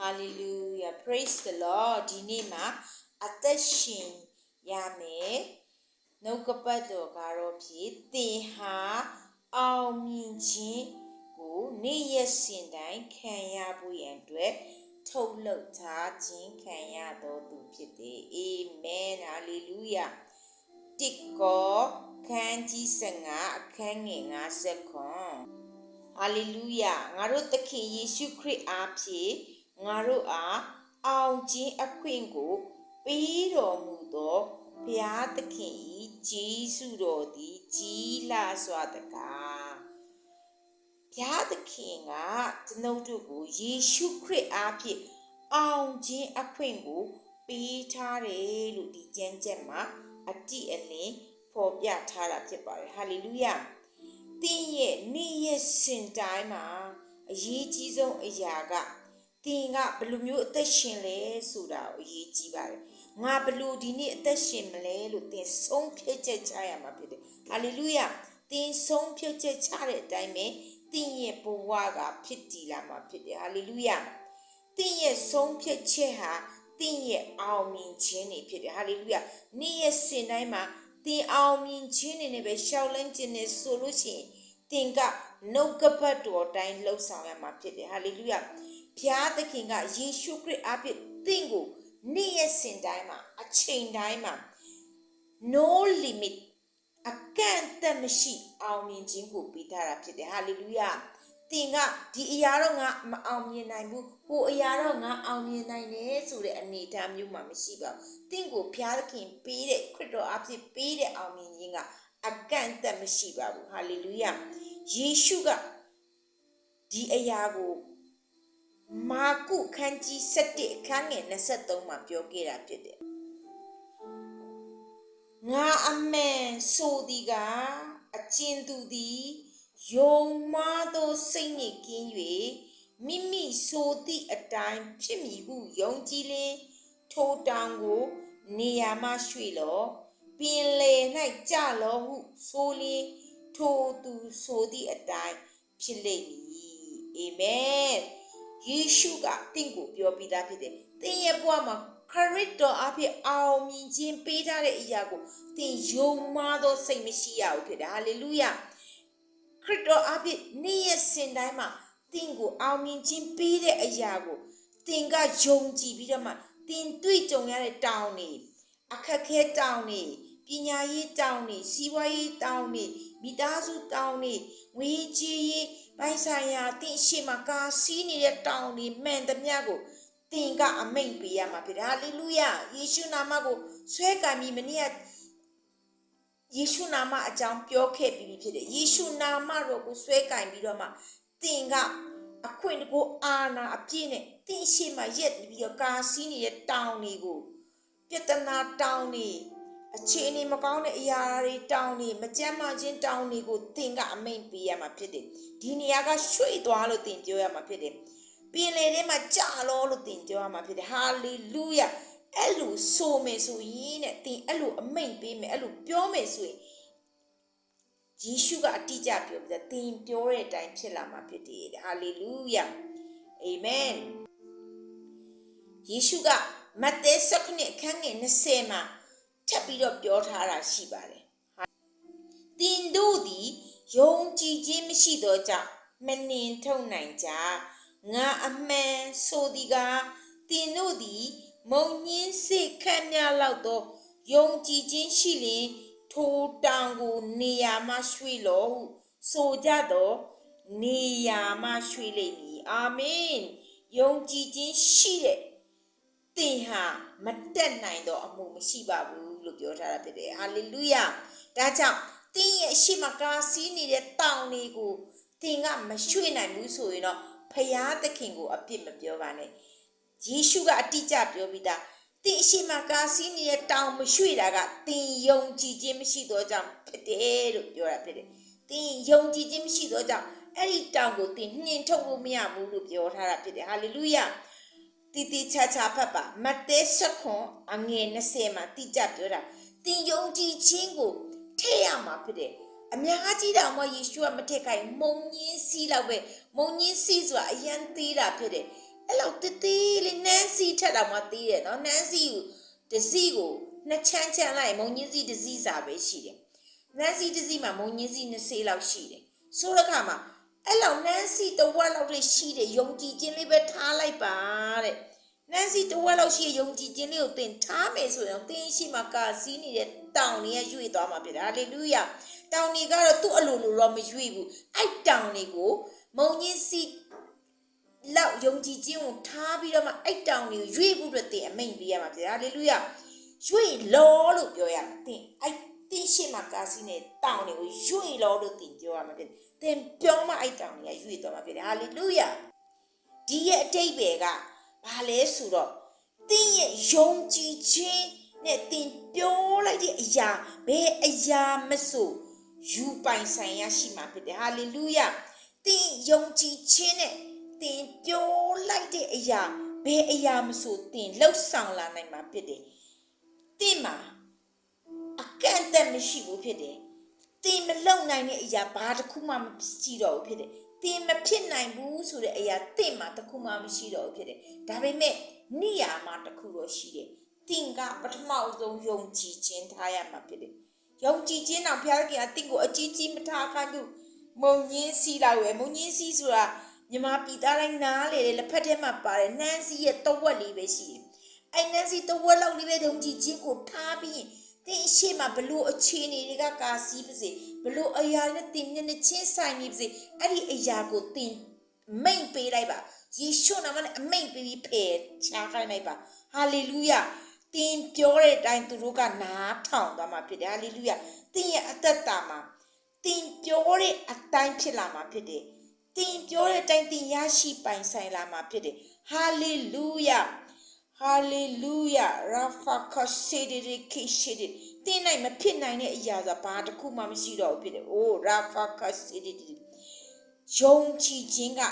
Hallelujah. Praise the Lord. ဒီနေ့မှာအသက်ရှင်ရမယ်နှုတ်ကပတ်တော်ကတော့ဖြစ်သင်ဟာအောင်မြင်ခြင်းကိုနေ့ရက်စဉ်တိုင်းခံရဖို့ရန်အတွက်ထုတ်လုပ်ထားခြင်းခံရတော်သူဖြစ်တယ်။ Amen. Hallelujah. တိကောခန်းကြီး15အခန်းငယ်50ခွန်ဟာလေလုယာငါတို့သခင်ယေရှုခရစ်အားဖြင့်ငါတို့အားအောင်ခြင်းအခွင့်ကိုပေးတော်မူသောဘုရားသခင်၏ကျေးဇူးတော်သည်ကြီးလာစွာတကားဘုရားသခင်ကကျွန်ုပ်တို့ကိုယေရှုခရစ်အားဖြင့်အောင်ခြင်းအခွင့်ကိုပေးထားတယ်လို့ဒီကျမ်းချက်မှာအတိအလင်းဖော်ပြထားတာဖြစ်ပါတယ်ဟာလေလုယာသင်ရဲ့နေ့ရက်စဉ်တိုင်းမှာအရေးကြီးဆုံးအရာကသင်ကဘယ်လိုမျိုးအသက်ရှင်လဲဆိုတာကိုအရေးကြီးပါတယ်ငါဘယ်လိုဒီနေ့အသက်ရှင်မလဲလို့သင်ဆုံးဖြတ်ချက်ချရမှာဖြစ်တယ်ဟာလေလုယာသင်ဆုံးဖြတ်ချက်ချတဲ့အတိုင်းပဲသင်ရဲ့ဘဝကဖြစ်တည်လာမှာဖြစ်တယ်ဟာလေလုယာသင်ရဲ့ဆုံးဖြတ်ချက်ဟာသင်ရဲ့အောင်မြင်ခြင်းတွေဖြစ်တယ်ဟာလေလုယာနေ့ရက်စဉ်တိုင်းမှာသင်အောင်မြင်ခြင်းတွေနဲ့ပဲရှောက်လန်းခြင်းနဲ့ဆိုလို့ရှိရင်သင်ကနှုတ်ကပတ်တော်တိုင်းလှုပ်ဆောင်ရမှာဖြစ်တယ်ဟာလေလုယာဘုရားသခင်ကယေရှုခရစ်အားဖြင့်သင်ကိုနေ့ရက်စဉ်တိုင်းမှာအချိန်တိုင်းမှာ no limit အကန့်အသတ်မရှိအောင်မြင်ခြင်းကိုပေးထားတာဖြစ်တယ်ဟာလေလုယာသင်ကဒီအရာတော့ငါမအောင်မြင်နိုင်ဘူးဟိုအရာတော့ငါအောင်မြင်နိုင်တယ်ဆိုတဲ့အနေအထားမျိုးမှမရှိပါဘူးသင်ကိုဘုရားသခင်ပေးတဲ့ခရစ်တော်အဖြစ်ပေးတဲ့အောင်မြင်ခြင်းကအကန့်အသတ်မရှိပါဘူးဟာလေလုယာယေရှုကဒီအရာကိုမာကုခန်းကြီး7အခန်းငယ်23မှာပြောခဲ့တာဖြစ်တယ်ငါအမှန်ဆိုသည်ကအကျဉ်သူသည်ယုံမှားသောစိတ်နှင့်ကင်း၍မိမိဆိုသည့်အတိုင်းဖြစ်မည်ဟုယုံကြည်လျှင်ထိုတောင်ကိုနေရာမှရွှေ့လောပင်လယ်၌ကျလောဟုဆိုလျှင်ထိုသူဆိုသည့်အတိုင်းဖြစ်လိမ့်မည်အာမင်ယေရှုကသင်ကိုပြောပြီးသားဖြစ်တယ်သင်ရဲ့ဘဝမှာခရစ်တော်အဖြစ်အောင်မြင်ခြင်းပေးထားတဲ့အရာကိုသင်ယုံမှားသောစိတ်မရှိရဘူးဖြစ်တယ်ဟာလေလုယာခရစ်တော်အဖြစ်နေ့ရက်စဉ်တိုင်းမှာသင်ကိုအောင်မြင်ခြင်းပေးတဲ့အရာကိုသင်ကယုံကြည်ပြီးတော့မှသင်တွေ့ကြုံရတဲ့တောင်းနေအခက်ခဲတောင်းနေပညာရေးတောင်းနေစီးပွားရေးတောင်းနေမိသားစုတောင်းနေငွေကြေးရေးပိုင်းဆိုင်ရာသင်ရှေ့မှာကာစီးနေတဲ့တောင်းနေမှန်သမျှကိုသင်ကအမိန့်ပေးရမှာဖြစ်တယ်ဟာလေလုယာယေရှုနာမကိုဆွဲကံပြီးမနေ့ကယေရှုနာမအကြောင်းပြောခဲ့ပြီးဖြစ်တယ်ယေရှုနာမတော်ကိုဆွဲကံပြီးတော့မှသင်ကအခွင့်တကူအာနာအပြည့်နဲ့သင်ရှေ့မှာရက်ပြီးတော့ကာစီးနေတဲ့တောင်းတွေကိုပြဿနာတောင်းနေအခြေအနေမကောင်းတဲ့အရာတွေတောင်းနေမကြမ်းမာခြင်းတောင်းတွေကိုသင်ကအမိန့်ပေးရမှာဖြစ်တယ်ဒီနေရာကရွှေ့သွားလို့သင်ပြောရမှာဖြစ်တယ်ပင်လေထဲမှာကြာလောလို့သင်ပြောရမှာဖြစ်တယ်ဟာလေလုယာအဲ့လိုဆိုမယ်ဆိုရင်တဲ့သင်အဲ့လိုအမိန့်ပေးမယ်အဲ့လိုပြောမယ်ဆိုရင်ယေရှုကအတိအကျပြောပြီးသင်ပြောတဲ့အတိုင်းဖြစ်လာမှာဖြစ်တယ်ဟာလေလုယာအာမင်ယေရှုကမဿဲ19အခန်းငယ်20မှာထပ်ပြီးတော့ပြောထားတာရှိပါတယ်သင်တို့သည်ယုံကြည်ခြင်းမရှိသောကြောင့်မနှင်ထုတ်နိုင်ကြငါအမှန်ဆိုသည်ကသင်တို့သည်မုံညင်းစိတ်ခံများလောက်သောယုံကြည်ခြင်းရှိလျင်ထိုတောင်ကိုနေရာမှရွှေ့လောဟုဆိုကြသောနေရာမှရွှေ့လိမ့်မည်အာမင်ယုံကြည်ခြင်းရှိတဲ့သင်ဟာမတက်နိုင်သောအမှုမရှိပါဘူးလို့ပြောထားတာဖြစ်တယ်ဟာလေလုယာဒါကြောင့်သင်ရဲ့အရှိမကားစီးနေတဲ့တောင်တွေကိုသင်ကမရွှေ့နိုင်ဘူးဆိုရင်တော့ဖယားသခင်ကိုအပြစ်မပြောပါနဲ့ယေရှုကအတိအကျပြောပြီးသားသင်အရှိမကားစီးနေတဲ့တောင်မရွှေ့တာကသင်ယုံကြည်ခြင်းမရှိသောကြောင့်ဖြစ်တယ်လို့ပြောတာဖြစ်တယ်သင်ယုံကြည်ခြင်းမရှိသောကြောင့်အဲ့ဒီတောင်ကိုသင်နှင်ထုတ်လို့မရဘူးလို့ပြောထားတာဖြစ်တယ်ဟာလေလုယာတိတိချာချာဖတ်ပါမဿဲ19အငယ်20မှာတိကျပြောတာသင်ယုံကြည်ခြင်းကိုထည့်ရမှာဖြစ်တယ်အများကြီးတောင်မှယေရှုကမထည့်ခိုင်းမုံညင်းစီးလောက်ပဲမုံညင်းစီးဆိုတာအရန်သေးတာဖြစ်တယ် အဲ့လောက်တီးလေးနန်းစီထက်တော့မှတီးတယ်နော်နန်းစီကိုတစီကိုနှစ်ချမ်းချမ်းလိုက်မုံညင်းစီတစီစာပဲရှိတယ်နန်းစီတစီမှာမုံညင်းစီ20လောက်ရှိတယ်ဆိုတော့ခါမှာအဲ့လောက်နန်းစီတဝက်လောက်ရှိတယ်ယုံကြည်ခြင်းလေးပဲထားလိုက်ပါတဲ့နန်းစီတဝက်လောက်ရှိယုံကြည်ခြင်းလေးကိုသင်ထားမယ်ဆိုရင်သင်ရှိမှာကာစီးနေတဲ့တောင်တွေကရွေ့သွားမှာဖြစ်တယ်ဟာလေလုယာတောင်တွေကတော့သူ့အလိုလိုတော့မရွေ့ဘူးအဲ့တောင်တွေကိုမုံညင်းစီလောက်ယုံကြည်ခြင်းကိုထားပြီးတော့မှအဲ့တောင်တွေကိုရွေ့ဖို့အတွက်သင်အမိန့်ပေးရမှာဖြစ်တယ်ဟာလေလုယာရွေ့လောလို့ပြောရမှာသင်အဲ့တင်းရှိမှာကာစီနဲ့တောင်တွေကိုရွေ့လောလို့သင်ပြောရမှာဖြစ်တယ်သင်ပြောမှအဲ့တောင်တွေကရွေ့သွားမှာဖြစ်တယ်ဟာလေလုယာဒီရဲ့အတိတ်ပဲကဘာလဲဆိုတော့သင်ရဲ့ယုံကြည်ခြင်းနဲ့သင်ပြောလိုက်တဲ့အရာဘယ်အရာမဆိုယူပိုင်ဆိုင်ရရှိမှာဖြစ်တယ်ဟာလေလုယာသင်ယုံကြည်ခြင်းနဲ့သင်ပြောလိုက်တဲ့အရာဘယ်အရာမဆိုသင်လှုပ်ဆောင်လာနိုင်မှာဖြစ်တယ်သင်မှာအကန့်အသတ်မရှိဘူးဖြစ်တယ်သင်မလုံနိုင်တဲ့အရာဘာတစ်ခုမှမရှိတော့ဘူးဖြစ်တယ်သင်မဖြစ်နိုင်ဘူးဆိုတဲ့အရာသင်မှာတစ်ခုမှမရှိတော့ဘူးဖြစ်တယ်ဒါပေမဲ့နိယာမတစ်ခုတော့ရှိတယ်သင်ကပထမဆုံးယုံကြည်ခြင်းထားရမှာဖြစ်တယ်ယုံကြည်ခြင်းတော့ဘုရားခင်ကသင်ကိုအကြီးကြီးမထားခိုင်းဘူးမုံညင်းစီလောက်ပဲမုံညင်းစီဆိုတာမြန်မာပြည်သားတိုင်းနားလေလက်ဖက်ထဲမှာပါတယ်နှမ်းစီရဲ့တဝက်လေးပဲရှိတယ်အဲ့နှမ်းစီတဝက်လောက်လေးပဲယုံကြည်ခြင်းကိုထားပြီးသင်ရှိမှာဘလို့အခြေအနေတွေကကာစီးပါစေဘလို့အရာနဲ့သင်မျက်နှာချင်းဆိုင်နေပါစေအဲ့ဒီအရာကိုသင်မိန့်ပေးလိုက်ပါယေရှုနာမနဲ့အမိန့်ပေးပြီးဖယ်ရှားခိုင်းလိုက်ပါဟာလေလုယာသင်ပြောတဲ့အတိုင်းသူတို့ကနားထောင်သွားမှာဖြစ်တယ်ဟာလေလုယာသင်ရဲ့အသက်တာမှာသင်ပြောတဲ့အတိုင်းဖြစ်လာမှာဖြစ်တယ်သင်ပြောတဲ့အတိုင်းသင်ရရှိပိုင်ဆိုင်လာမှာဖြစ်တယ်ဟာလေလုယာဟာလေလုယာရာဖာခဆေဒီရီခိရှိဒီတင်းနိုင်မဖြစ်နိုင်တဲ့အရာဆိုဘာတစ်ခုမှမရှိတော့ဘူးဖြစ်တယ်။အိုးရာဖာခဆေဒီဒီယုံကြည်ခြင်းက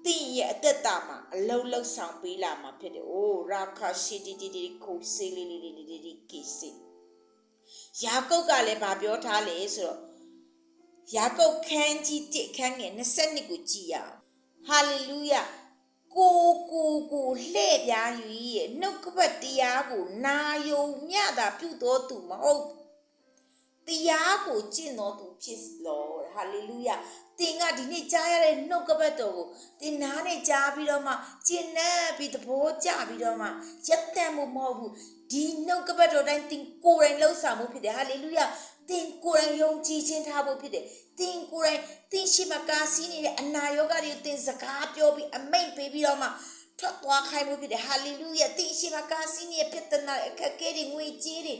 တင်းရဲ့အသက်တာမှာအလုံးလုံးဆောင်ပေးလာမှာဖြစ်တယ်။အိုးရာခဆေဒီဒီကိုဆေလီလီလီလီကိစီယာကုပ်ကလည်းဗာပြောထားလေဆိုတော့ယာကုပ်ခန်းကြီး1ခန်းငယ်22ကိုကြည်ရအောင်။ဟာလေလုယာကိုလှည့်ပြားယူရဲ့နှုတ်ကပတ်တရားကိုနာယုံမြတာပြုတော်သူမဟုတ်တရားကိုကျင့်တော်သူဖြစ်လောဟာလေလုယာသင်ကဒီနေ့ကြားရတဲ့နှုတ်ကပတ်တော်ကိုသင်နားနဲ့ကြားပြီးတော့မှကျင့်နေပြီးသဘောကျပြီးတော့မှရက်တန်မှုမဟုတ်ဘူးဒီနှုတ်ကပတ်တော်တိုင်းသင်ကိုယ်တိုင်လှုပ်ဆောင်မှုဖြစ်တယ်ဟာလေလုယာသင်ကိုယ်တိုင်ယုံကြည်ခြင်းထားဖို့ဖြစ်တယ်သင်ကိုယ်တိုင်သင်ရှိမှကာစီးနေတဲ့အနာရောဂါတွေသင်စကားပြောပြီးအမိန့်ပေးပြီးတော့မှထွက်သွားခိုင်းမှုဖြစ်တယ်ဟာလေလုယာသင်ရှိမှကာစီးနေတဲ့ပြဿနာအခက်အခဲတွေငွေကြေးတွေ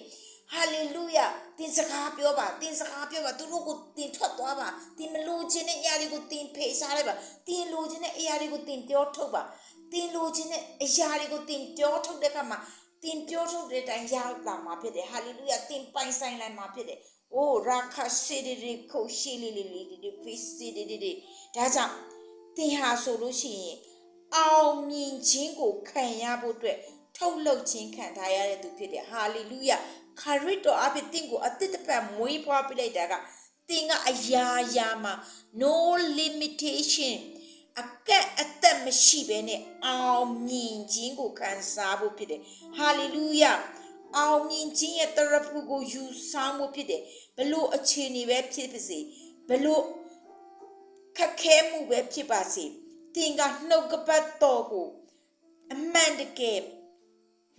ဟာလေလုယာသင်စကားပြောပါသူတို့ကိုသင်ထွက်သွားပါသင်မလိုချင်တဲ့အရာတွေကိုသင်ဖေရှားလိုက်ပါသင်လိုချင်တဲ့အရာတွေကိုသင်ပြောထုတ်ပါသင်လိုချင်တဲ့အရာတွေကိုသင်ပြောထုတ်တဲ့အခါမှာသင်ပြောထုတ်တဲ့အတိုင်းရောက်လာမှာဖြစ်တယ်ဟာလေလုယာသင်ပိုင်ဆိုင်လိုက်မှာဖြစ်တယ်အိုးရာခဆေဒီရီကိုရှီလီလီလီဒီဖီစီဒီဒီဒါကြောင့်သင်ဟာဆိုလို့ရှိရင်အောင်မြင်ခြင်းကိုခံရဖို့အတွက်ထုတ်လုပ်ခြင်းခံထားရတဲ့သူဖြစ်တယ်ဟာလေလုယာခရစ်တော်အဖြစ်သင်ကိုအသစ်တစ်ပတ်မွေးဖွားပြလိုက်တာကသင်ကအရာရာမှာ no limitation အကန့်အသတ်မရှိဘဲနဲ့အောင်မြင်ခြင်းကိုခံစားဖို့ဖြစ်တယ်ဟာလေလုယာအောင်မြင်ခြင်းရဲ့တရဖူကိုယူဆောင်ဖို့ဖြစ်တယ်ဘလို့အခြေအနေပဲဖြစ်ပါစေဘလို့ခက်ခဲမှုပဲဖြစ်ပါစေသင်ကနှုတ်ကပတ်တော်ကိုအမှန်တကယ်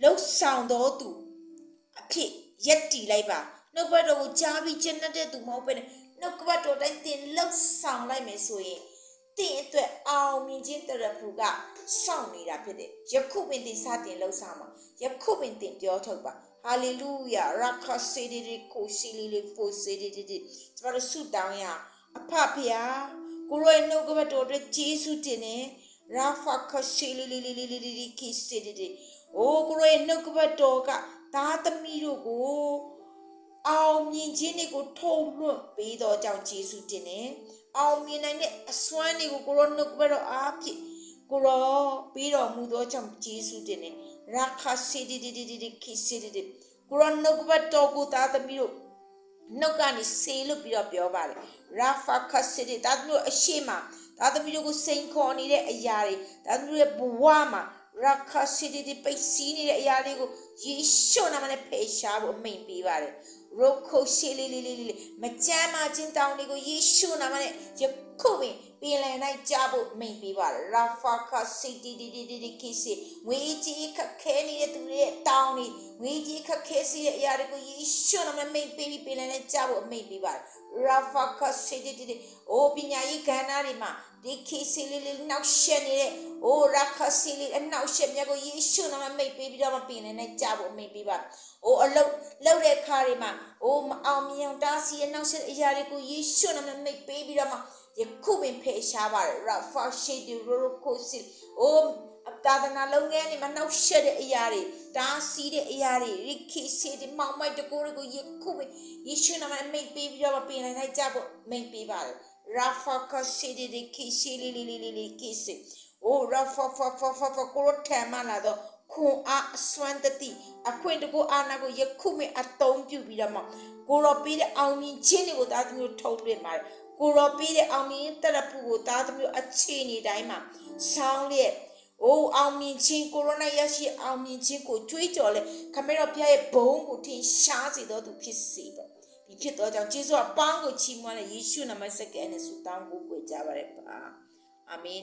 လှုပ်ဆောင်တော်သူအဖြစ်ရက်တီလိုက်ပါနှုတ်ကပတ်တော်ကိုကြားပြီးကျင့်တဲ့သူမဟုတ်ပဲနှုတ်ကပတ်တော်တိုင်းသင်လှုပ်ဆောင်လိုက်မယ်ဆိုရင်သင်အတွက်အောင်မြင်ခြင်းတရဖူကစောင့်နေတာဖြစ်တယ်ယခုပင်သင်စတင်လှုပ်ဆောင်ပါယခုပင်သင်ပြောထုတ်ပါဟာလေလုယာရာခဆေဒီရီကိုစီလီလီဖိုဆေဒီဒီကျမတို့ဆုတောင်းရအဖဖျားကိုရောနှုတ်ကပတ်တော်အတွက်ယေရှုတင်နေရာဖခဆေလီလီလီလီလီကိဆေဒီဒီအိုကိုရောနှုတ်ကပတ်တော်ကသားသမီးတို့ကိုအောင်မြင်ခြင်းတွေကိုထုံလွှတ်ပေးတော့ကြောင့်ယေရှုတင်နေအောင်မြင်နိုင်တဲ့အစွမ်းတွေကိုကိုရောနှုတ်ကပတ်တော်အားဖြင့်ကိုရောပြီးတော်မူသောကြောင့်ယေရှုတင်နေရာခဆေဒီဒီကိဆေဒီဒီကိုရောနှုတ်ကပတ်တော်ကိုသားသမီးတို့နှုတ်ကနေဆေလို့ပြီးတော့ပြောပါတယ်ရာဖာခဆေဒီသားသမီးတို့အရှိမ သားသမီးတို့ကိုစိန်ခေါ်နေတဲ့အရာတွေသားသမီးတို့ရဲ့ဘဝမှာရာခစီတီပိတ်စီးနေတဲ့အရာတွေကိုယေရှုနာမနဲ့ဖယ်ရှားဖို့အမိန့်ပေးပါတယ်ရိုခိုရှေလီလီလီလီမကြမ်းမာခြင်းတောင်းတွေကိုယေရှုနာမနဲ့ယခုပင်ပင်လယ်၌ကြားဖို့အမိန့်ပေးပါတယ်ရာဖာခစီတီကိစီငွေကြီးခက်ခဲနေတဲ့သူတွေရဲ့တောင်းတွေငွေကြီးခက်ခဲစေတဲ့အရာတွေကိုယေရှုနာမနဲ့မိန့်ပေးပြီးပင်လယ်၌ကြားဖို့အမိန့်ပေးပါတယ်ရာဖာခစီတီအိုပညာရေးကဏ္ဍတွေမှာဒီခိစီလီလီနောက်ရှက်နေတဲ့အိုရာခစီလီအနောက်ရှက်မြတ်ကိုယေရှုနာမမိတ်ပေးပြီးတော့မပင်နဲ့ကြဖို့အမိတ်ပေးပါအိုအလုတ်လောက်တဲ့ခါတွေမှာအိုမအောင်မြင်တားစီရဲ့နောက်ရှက်အရာတွေကိုယေရှုနာမမိတ်ပေးပြီးတော့မှယခုပင်ဖယ်ရှားပါရာဖာရှိဒီရိုကိုစီအိုတာဒနာလုံးငယ်နေမှာနောက်ရှက်တဲ့အရာတွေတားစီတဲ့အရာတွေရိခိစီဒီမောင်မိုက်တကိုတွေကိုယခုပင်ယေရှုနာမမိတ်ပေးပြီးတော့မပင်နဲ့ကြဖို့မိတ်ပေးပါတယ်Rafaka city de kisi li kisi. Oh Rafa ko tema la do kun a swantati a kwento ko ana ko yekume atom pyu pi da ma ko ro pi de aung min chin ni ko ta tmi thau twe ma ko ro pi de aung min tarapu ko ta tmi achi ni dai ma saung le oh aung min chin corona ya shi aung min chin ko chwe jaw le khame ro phya ye bong ko thin sha si do tu phit si doဖြစ်တော့ကြောင့်ယေရှုအပေါင်းကိုချီးမွမ်းတဲ့ယေရှုနာမစက္ကဲနဲ့ဆုတောင်းကိုကြပါရပါအာမင်